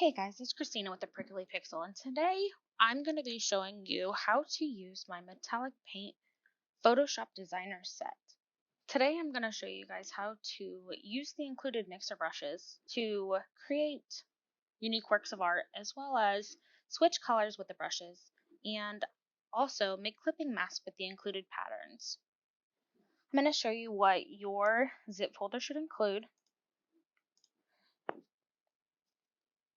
Hey guys, it's Christina with the Prickly Pixel, and today I'm going to be showing you how to use my metallic paint Photoshop designer set. Today I'm going to show you guys how to use the included mixer brushes to create unique works of art, as well as switch colors with the brushes, and also make clipping masks with the included patterns. I'm going to show you what your zip folder should include.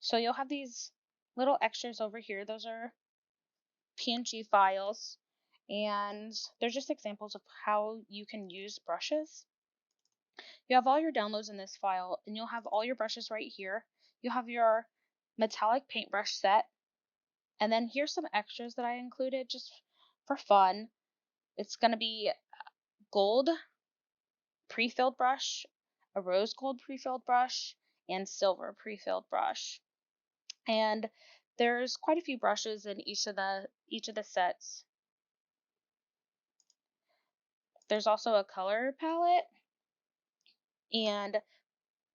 So you'll have these little extras over here. Those are PNG files, and they're just examples of how you can use brushes. You have all your downloads in this file, and you'll have all your brushes right here. You'll have your metallic paintbrush set, and then here's some extras that I included just for fun. It's going to be gold pre-filled brush, a rose gold pre-filled brush, and silver pre-filled brush. And there's quite a few brushes in each of the sets. There's also a color palette, and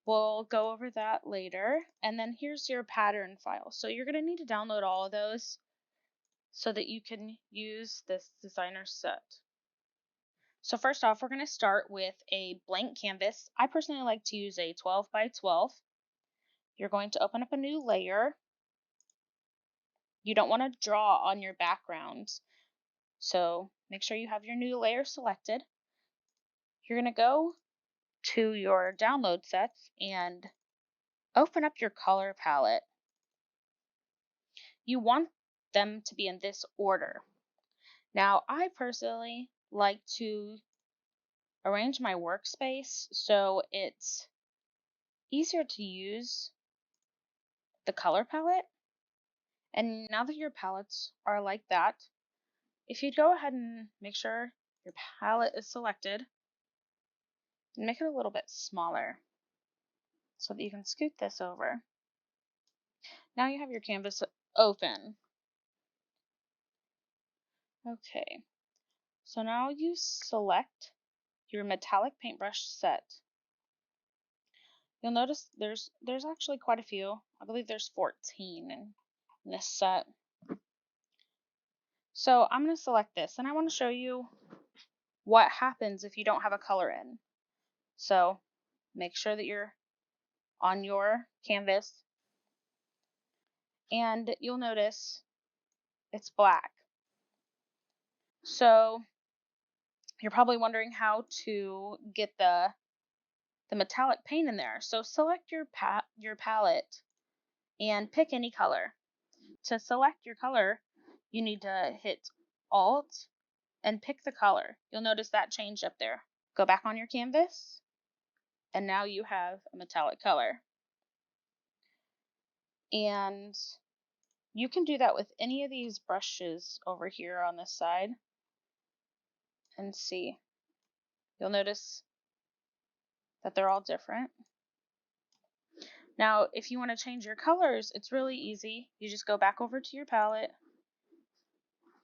we'll go over that later. And then here's your pattern file. So you're going to need to download all of those so that you can use this designer set. So first off, we're going to start with a blank canvas. I personally like to use a 12 by 12. You're going to open up a new layer. You don't want to draw on your background, so make sure you have your new layer selected. You're going to go to your download sets and open up your color palette. You want them to be in this order. Now, I personally like to arrange my workspace so it's easier to use the color palette. And now that your palettes are like that, if you go ahead and make sure your palette is selected, and make it a little bit smaller so that you can scoot this over. Now you have your canvas open. Okay, so now you select your metallic paintbrush set. You'll notice there's actually quite a few. I believe there's 14 in this set. So I'm going to select this, and I want to show you what happens if you don't have a color in. So make sure that you're on your canvas, and you'll notice it's black. So you're probably wondering how to get the metallic paint in there. So select your palette and pick any color. To select your color, you need to hit Alt and pick the color. You'll notice that changed up there. Go back on your canvas, and now you have a metallic color. And you can do that with any of these brushes over here on this side. And see, you'll notice that they're all different. Now, if you want to change your colors, it's really easy. You just go back over to your palette,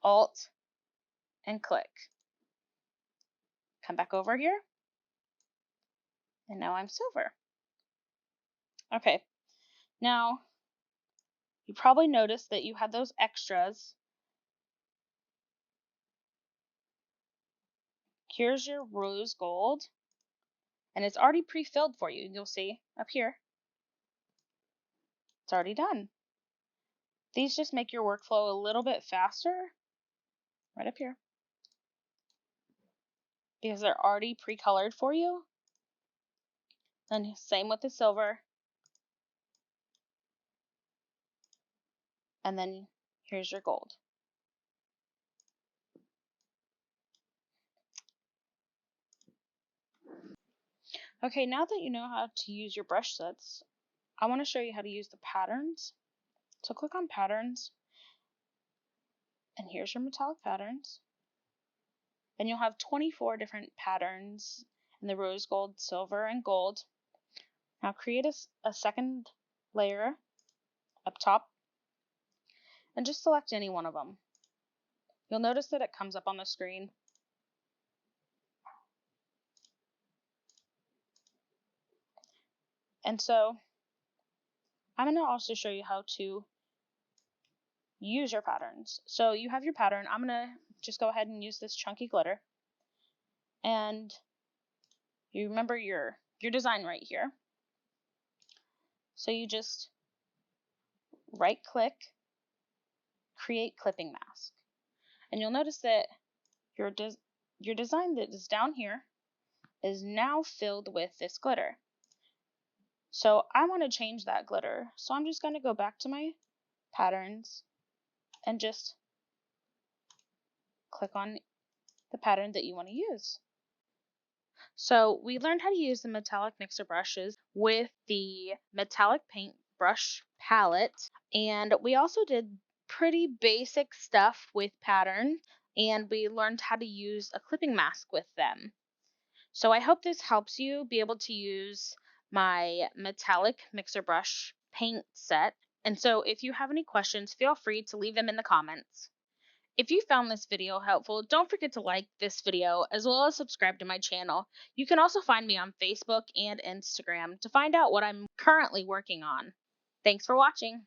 Alt, and click. Come back over here, and now I'm silver. Okay, now you probably noticed that you had those extras. Here's your rose gold, and it's already pre-filled for you. You'll see up here. It's already done. These just make your workflow a little bit faster, right up here, because they're already pre-colored for you. And same with the silver. And then here's your gold. Okay, now that you know how to use your brush sets, I want to show you how to use the patterns. So click on patterns, and here's your metallic patterns. And you'll have 24 different patterns in the rose gold, silver, and gold. Now create a second layer up top and just select any one of them. You'll notice that it comes up on the screen. And so I'm going to also show you how to use your patterns. So you have your pattern. I'm going to just go ahead and use this chunky glitter. And you remember your design right here. So you just right click, create clipping mask. And you'll notice that your design that is down here is now filled with this glitter. So I want to change that glitter. So I'm just going to go back to my patterns and just click on the pattern that you want to use. So we learned how to use the metallic mixer brushes with the metallic paint brush palette, and we also did pretty basic stuff with patterns, and we learned how to use a clipping mask with them. So I hope this helps you be able to use my metallic mixer brush paint set. And so if you have any questions, feel free to leave them in the comments. If you found this video helpful, don't forget to like this video as well as subscribe to my channel. You can also find me on Facebook and Instagram to find out what I'm currently working on. Thanks for watching.